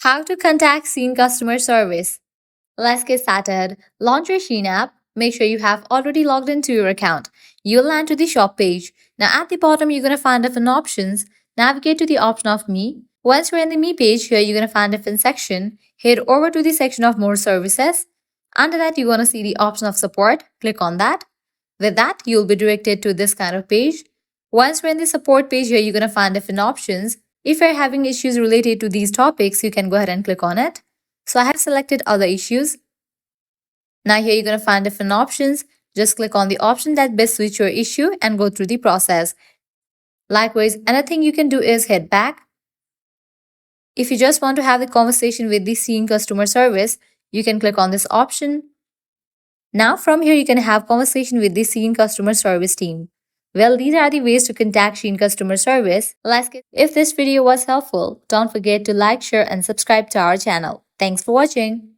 How to contact Shein customer service. Let's get started. Launch your Shein app. Make sure you have already logged into your account. You'll land to the shop page. Now at the bottom, you're going to find different options. Navigate to the option of Me. Once you're in the Me page, here you're going to find different section. Head over to the section of More Services. Under that, you're going to see the option of Support. Click on that. With that, you'll be directed to this kind of page. Once we're in the support page, here you're going to find different options. If you're having issues related to these topics, you can go ahead and click on it. So I have selected other issues. Now here you're going to find different options. Just click on the option that best suits your issue and go through the process. Likewise, another thing you can do is head back. If you just want to have the conversation with the Shein customer service, you can click on this option. Now from here, you can have conversation with the Shein customer service team. Well, these are the ways to contact Shein customer service. If this video was helpful, don't forget to like, share, and subscribe to our channel. Thanks for watching.